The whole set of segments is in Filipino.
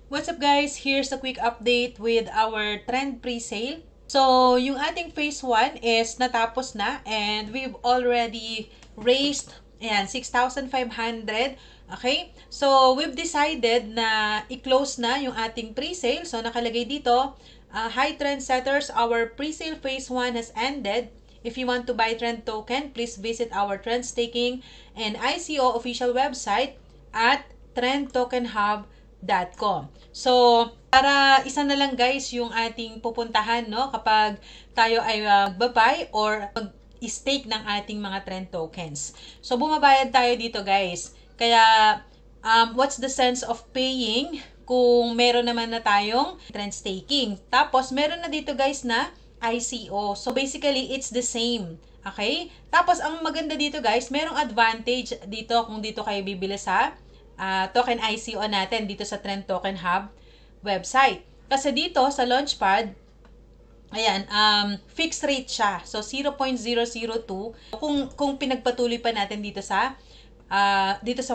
What's up guys? Here's a quick update with our trend pre-sale. So, yung ating phase 1 is natapos na and we've already raised 6,500. Okay? So, we've decided na i-close na yung ating pre-sale. So, nakalagay dito, hi trendsetters, our pre-sale phase 1 has ended. If you want to buy trend token, please visit our trend staking and ICO official website at trendtokenhub.com. So, para isa na lang guys yung ating pupuntahan, no, kapag tayo ay magbabay or mag-stake ng ating mga trend tokens. So, bumabayad tayo dito guys. Kaya, what's the sense of paying kung meron naman na tayong trend staking? Tapos, meron na dito guys na ICO. So, basically, it's the same. Okay? Tapos, ang maganda dito guys, merong advantage dito kung dito kayo bibili sa token ICO natin dito sa Trend Token Hub website. Kasi dito sa Launchpad, ayan, fixed rate siya. So, 0.002 kung pinagpatuloy pa natin dito sa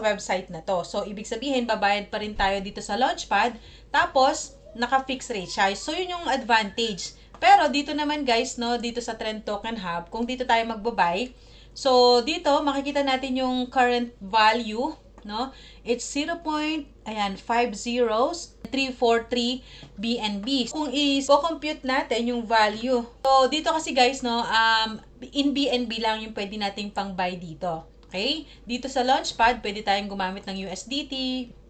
website na to. So, ibig sabihin, babayad pa rin tayo dito sa Launchpad. Tapos, naka-fixed rate siya. So, yun yung advantage. Pero, dito naman guys, no, dito sa Trend Token Hub, kung dito tayo magbabay, so, dito, makikita natin yung current value, no? It's 0.50,343 BNB. Kung i-compute natin yung value. So, dito kasi guys, no, in BNB lang yung pwede nating pang-buy dito. Okay? Dito sa Launchpad, pwede tayong gumamit ng USDT,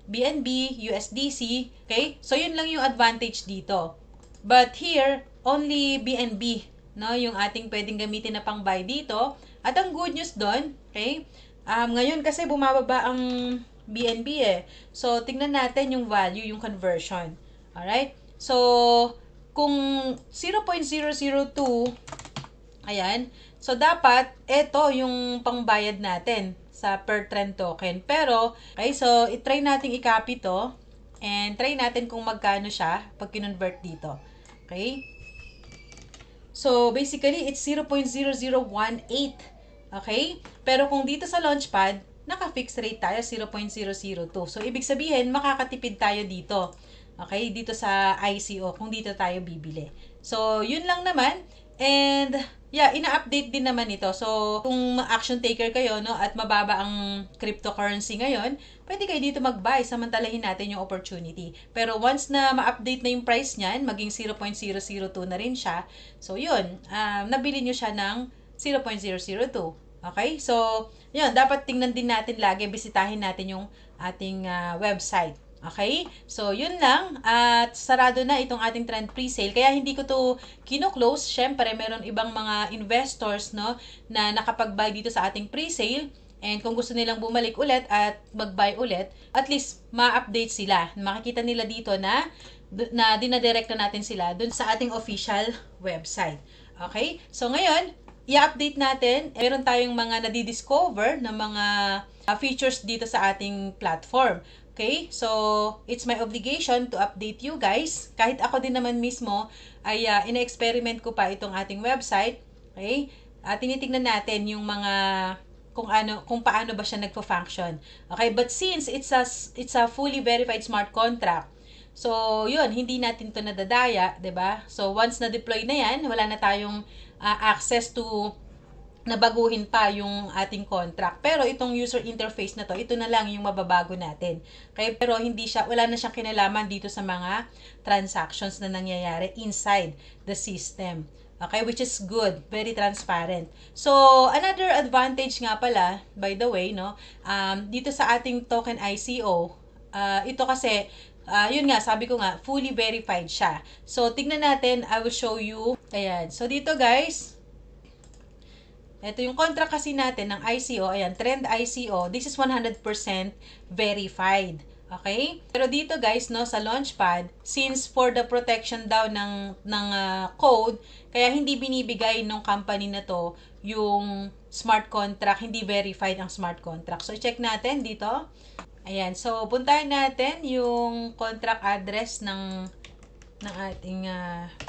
BNB, USDC. Okay? So, yun lang yung advantage dito. But here, only BNB, no, yung ating pwedeng gamitin na pang-buy dito. At ang good news doon, okay? Ngayon kasi bumababa ang BNB eh. So, tingnan natin yung value, yung conversion. Alright? So, kung 0.002, ayan. So, dapat, ito yung pangbayad natin sa per trend token. Pero, okay, so, itry natin i-copy to. And try natin kung magkano siya pag kinonvert dito. Okay? So, basically, it's 0.0018. Okay? Pero kung dito sa Launchpad, naka-fixed rate tayo, 0.002. So, ibig sabihin, makakatipid tayo dito. Okay? Dito sa ICO, kung dito tayo bibili. So, yun lang naman. And, yeah, ina-update din naman ito. So, kung action taker kayo, no, at mababa ang cryptocurrency ngayon, pwede kayo dito mag-buy, samantalahin natin yung opportunity. Pero once na ma-update na yung price niyan, maging 0.002 na rin siya. So, yun, nabili nyo siya ng 0.002. Okay? So, yun, dapat tingnan din natin lagi, bisitahin natin yung ating website. Okay? So, yun lang. At sarado na itong ating trend pre-sale. Kaya hindi ko to kino-close. Syempre, meron ibang mga investors, no, na nakapag-buy dito sa ating pre-sale. And kung gusto nilang bumalik ulit at mag-buy ulit, at least ma-update sila. Makikita nila dito na dinadirect na natin sila dun sa ating official website. Okay? So, ngayon, i-update natin, meron tayong mga nadidiscover na mga features dito sa ating platform. Okay? So, it's my obligation to update you guys. Kahit ako din naman mismo ay ina-experiment ko pa itong ating website. Okay? Tinitingnan natin yung mga kung paano ba siya nagpo-function. Okay? But since it's a fully verified smart contract, so, yun, hindi natin to nadadaya, 'di ba? So, once na-deploy na yan, wala na tayong access to nabaguhin pa yung ating contract. Pero itong user interface na to, ito na lang yung mababago natin. Okay? Pero wala na siyang kinalaman dito sa mga transactions na nangyayari inside the system. Okay? Which is good. Very transparent. So, another advantage nga pala, by the way, no, dito sa ating token ICO, ito kasi, yun nga, sabi ko nga, fully verified siya. So, tignan natin, I will show you. Ayan. So, dito guys, ito yung contract kasi natin ng ICO. Ayan, Trend ICO. This is 100% verified. Okay? Pero dito guys, no, sa Launchpad, since for the protection daw ng code, kaya hindi binibigay ng company na to yung smart contract, hindi verified ang smart contract. So, check natin dito. Ayan, so puntahan natin yung contract address ng ating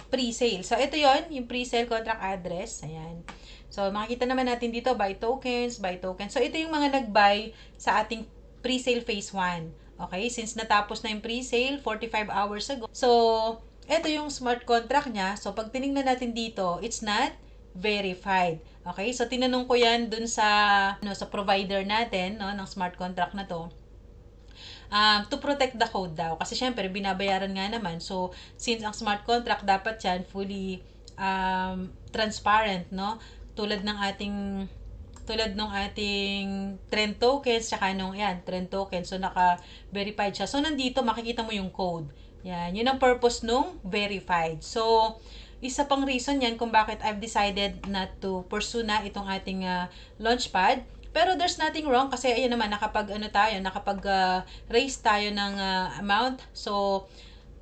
pre-sale. So, ito yon yung pre-sale contract address. Ayan. So, makikita naman natin dito, buy tokens, buy tokens. So, ito yung mga nag-buy sa ating pre-sale phase 1. Okay? Since natapos na yung pre-sale 45 hours ago. So, ito yung smart contract niya. So, pag tinignan natin dito, it's not verified. Okay? So, tinanong ko yan dun sa, sa provider natin, no, ng smart contract na to. To protect the code daw. Kasi syempre, binabayaran nga naman. So, since ang smart contract, dapat yan fully transparent, no? Tulad ng ating trend tokens, tsaka nung trend tokens. So, naka-verified siya. So, nandito, makikita mo yung code. Yan. Yun ang purpose nung verified. So, isa pang reason yan kung bakit I've decided not to pursue na itong ating launchpad. Pero there's nothing wrong kasi ayun naman, nakapag-raise tayo ng amount. So,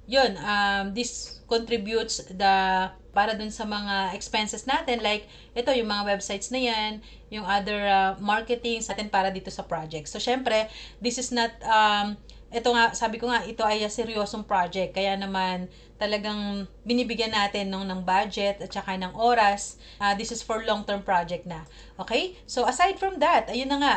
yun, this contributes para dun sa mga expenses natin, like ito yung mga websites na yan, yung other marketing sa atin para dito sa project. So syempre, this is not ito nga, sabi ko nga, ito ay seryosong project, kaya naman talagang binibigyan natin ng budget at saka ng oras. This is for long-term project na. Okay? So aside from that, ayun na nga,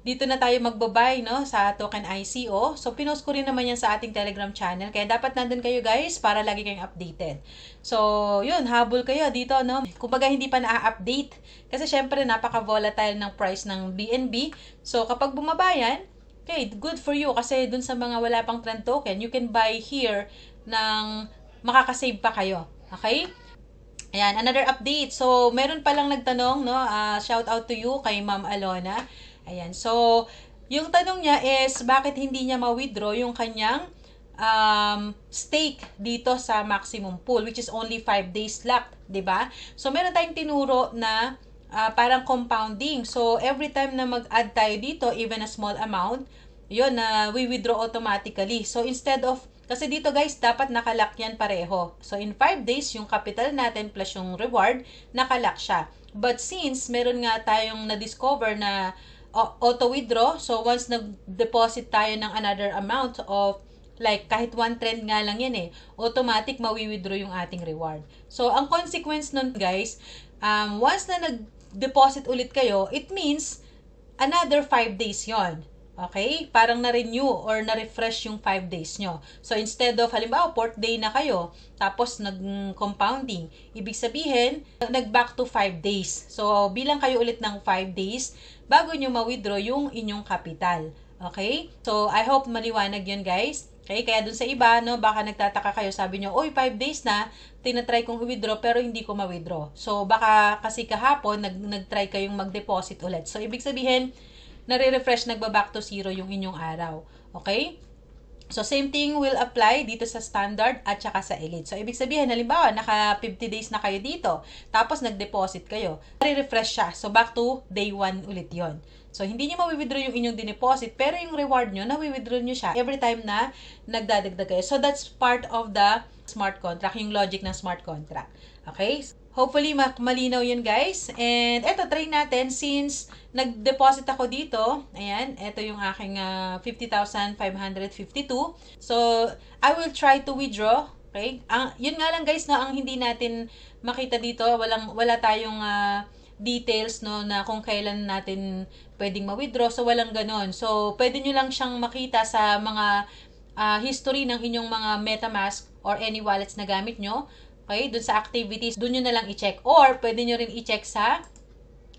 dito na tayo magbabay, no, sa token ICO. So, pinost ko rin naman yan sa ating Telegram channel. Kaya dapat nandun kayo guys para lagi kayong updated. So, yun, habol kayo dito, no. Kumbaga, hindi pa na-update. Kasi syempre, napaka-volatile ng price ng BNB. So, kapag bumaba yan, okay, good for you. Kasi dun sa mga wala pang trend token, you can buy here ng makakasave pa kayo. Okay? Ayan, another update. So, meron palang nagtanong, no, shout out to you kay Ma'am Alona. Ayan, so, yung tanong niya is, bakit hindi niya ma-withdraw yung kanyang stake dito sa maximum pool, which is only 5 days locked, ba? Diba? So, meron tayong tinuro na parang compounding. So, every time na mag-add tayo dito, even a small amount, yun, we withdraw automatically. So, instead of, kasi dito guys, dapat nakalock yan pareho. So, in 5 days, yung capital natin plus yung reward, nakalock siya. But since meron nga tayong na-discover na auto-withdraw, so once nag-deposit tayo ng another amount of, like, kahit 1 trend nga lang yan automatic mawi-withdraw yung ating reward. So, ang consequence nun guys, once na nag-deposit ulit kayo, it means another 5 days yon. Okay? Parang na-renew or na-refresh yung 5 days nyo. So, instead of, halimbawa, 4th day na kayo, tapos nag-compounding, ibig sabihin, nag-back to 5 days. So, bilang kayo ulit ng 5 days, bago nyo ma-withdraw yung inyong capital. Okay? So, I hope maliwanag yun, guys. Okay? Kaya dun sa iba, no, baka nagtataka kayo, sabi nyo, oy, 5 days na, tinatry kong i-withdraw, pero hindi ko ma-withdraw. So, baka kasi kahapon, nag-try kayong mag-deposit ulit. So, ibig sabihin, nare-refresh, nagba-back to zero yung inyong araw. Okay? So, same thing will apply dito sa standard at saka sa elite. So, ibig sabihin, halimbawa, naka 50 days na kayo dito, tapos nag-deposit kayo, nare-refresh siya. So, back to day 1 ulit yon. So, hindi nyo ma-withdraw yung inyong dineposit, pero yung reward nyo, na-withdraw nyo siya every time na nagdadagdag kayo. So, that's part of the smart contract, yung logic ng smart contract. Okay? Hopefully, malinaw yun guys. And eto, try natin since nag-deposit ako dito. Ayan, eto yung aking 50,552. So, I will try to withdraw. Okay? Yun nga lang guys, no, ang hindi natin makita dito, wala tayong details, no, na kung kailan natin pwedeng ma-withdraw. So, walang ganon. So, pwede nyo lang siyang makita sa mga history ng inyong mga MetaMask or any wallets na gamit nyo. Okay, dun sa activities, dun nyo na lang i-check. Or, pwede nyo rin i-check sa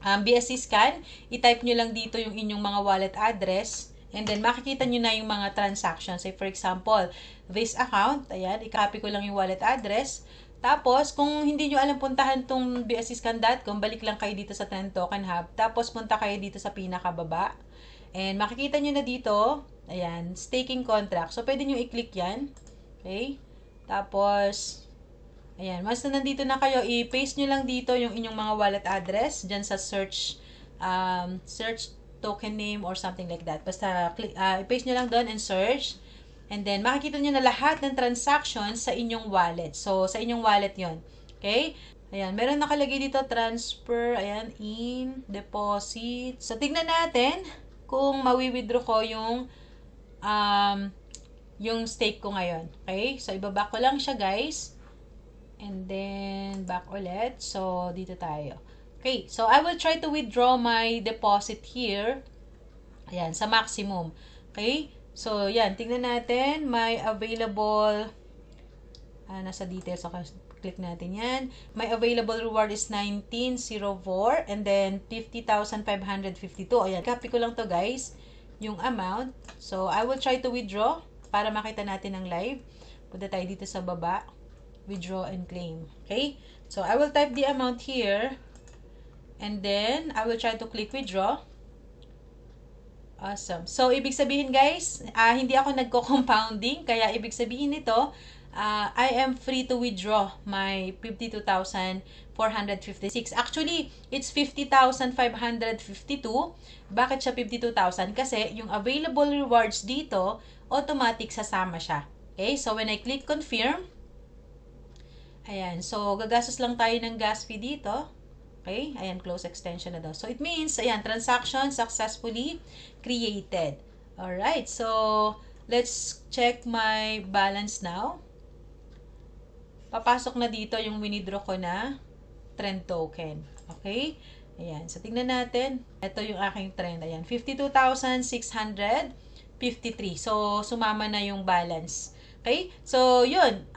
BSC Scan. I-type nyo lang dito yung inyong mga wallet address. And then, makikita nyo na yung mga transactions. Say, for example, this account. Ayan, i-copy ko lang yung wallet address. Tapos, kung hindi nyo alam puntahan tong bscscan.com, balik lang kayo dito sa Trend Token Hub. Tapos, punta kayo dito sa pinakababa. And, makikita nyo na dito, ayan, staking contract. So, pwede nyo i-click yan. Okay? Tapos, ayan, once na nandito na kayo, i-paste nyo lang dito yung inyong mga wallet address dyan sa search token name or something like that. Basta, i-paste nyo lang doon and search. And then, makikita nyo na lahat ng transactions sa inyong wallet. So, sa inyong wallet yon. Okay? Ayan, meron nakalagay dito, transfer, ayan, in, deposit. So, tignan natin kung mawi-withdraw ko yung stake ko ngayon. Okay? So, ibaba ko lang siya, guys. And then, back ulit. So, dito tayo. Okay. So, I will try to withdraw my deposit here. Ayan, sa maximum. Okay. So, yan. Tingnan natin. May available, nasa details ako. Click natin yan. My available reward is 1904 and then 50,552. Ayan. Copy ko lang to guys. Yung amount. So, I will try to withdraw para makita natin ang live. Punta tayo dito sa baba. Withdraw and claim. Okay? So, I will type the amount here. And then, I will try to click withdraw. Awesome. So, ibig sabihin guys, hindi ako nagko-compounding. Kaya, ibig sabihin nito, I am free to withdraw my 52,456. Actually, it's 50,552. Bakit siya 52,000? Kasi, yung available rewards dito, automatic sasama siya. Okay? So, when I click confirm, ayan. So, gagastos lang tayo ng gas fee dito. Okay? Ayan, close extension na daw. So, it means, ayan, transaction successfully created. Alright. So, let's check my balance now. Papasok na dito yung winidraw ko na trend token. Okay? Ayan. So, tignan natin. Ito yung aking trend. Ayan. 52,653. So, sumama na yung balance. Okay? So, yun.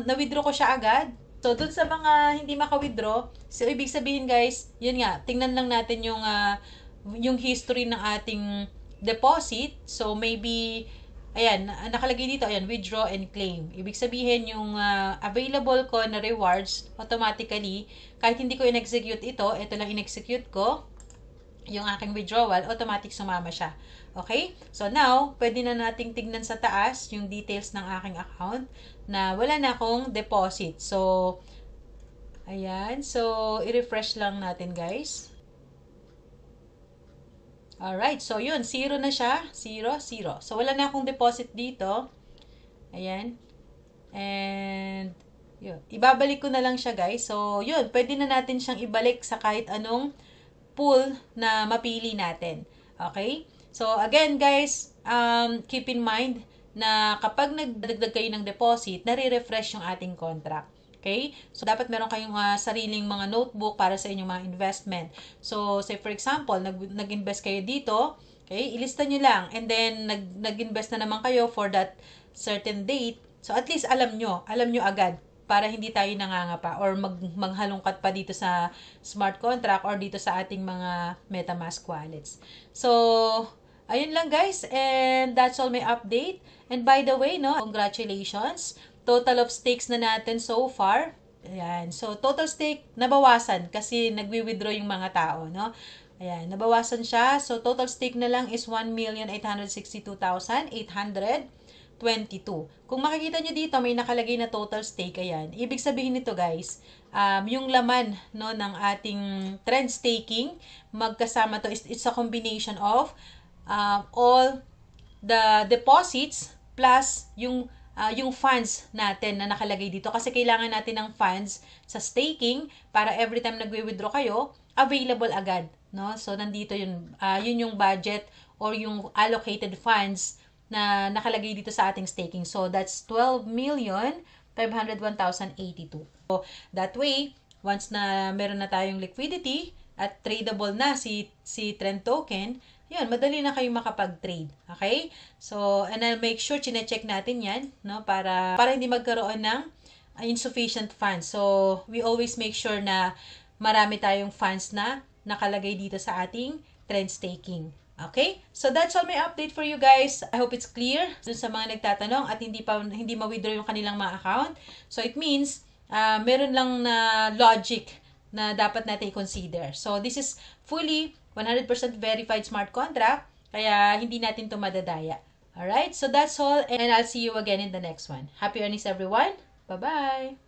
Na-withdraw ko siya agad. So, dun sa mga hindi maka-withdraw, so, ibig sabihin guys, yun nga, tingnan lang natin yung history ng ating deposit. So, maybe, ayan, nakalagay dito, ayan, withdraw and claim. Ibig sabihin, yung available ko na rewards, automatically, kahit hindi ko in-execute ito lang in-execute ko, yung aking withdrawal, automatic sumama siya. Okay? So, now, pwede na nating tignan sa taas yung details ng aking account na wala na akong deposit. So, ayan. So, i-refresh lang natin, guys. Alright. So, yun. 0 na siya. 0, 0. So, wala na akong deposit dito. Ayan. And, yun. Ibabalik ko na lang siya, guys. So, yun. Pwede na natin siyang ibalik sa kahit anong pool na mapili natin. Okay? So, again, guys, keep in mind na kapag nagdagdag kayo ng deposit, nare-refresh yung ating contract. Okay? So, dapat meron kayong sariling mga notebook para sa inyong mga investment. So, say for example, nag-invest kayo dito, okay? Ilista nyo lang. And then, nag-invest na naman kayo for that certain date. So, at least alam nyo agad para hindi tayo nangangapa or maghalongkat pa dito sa smart contract or dito sa ating mga MetaMask wallets. So, ayun lang guys, and that's all my update. And by the way, no, congratulations. Total of stakes na natin so far. Ayan. So, total stake nabawasan kasi nagwi-withdraw yung mga tao, no? Ayan, nabawasan siya. So, total stake na lang is 1,862,822. Kung makikita nyo dito, may nakalagay na total stake. Ayan. Ibig sabihin nito guys, yung laman no, ng ating trend staking, magkasama to, it's a combination of all the deposits plus yung funds natin na nakalagay dito. Kasi kailangan natin ng funds sa staking para every time nagwi-withdraw kayo, available agad. No? So, nandito yun. Yun yung budget or yung allocated funds na nakalagay dito sa ating staking. So, that's 12,501,082. So, that way, once na meron na tayong liquidity at tradable na si trend token, yun, madali na kayong makapag-trade. Okay? So, and I'll make sure, chine-check natin yan, no? Para hindi magkaroon ng insufficient funds. So, we always make sure na marami tayong funds na nakalagay dito sa ating trend staking. Okay? So, that's all my update for you guys. I hope it's clear dun sa mga nagtatanong at hindi ma-withdraw yung kanilang mga account. So, it means, meron lang na logic na dapat natin i-consider. So, this is fully 100% verified smart contract, kaya hindi natin ito madadaya. Alright? So, that's all, and I'll see you again in the next one. Happy earnings, everyone! Bye-bye!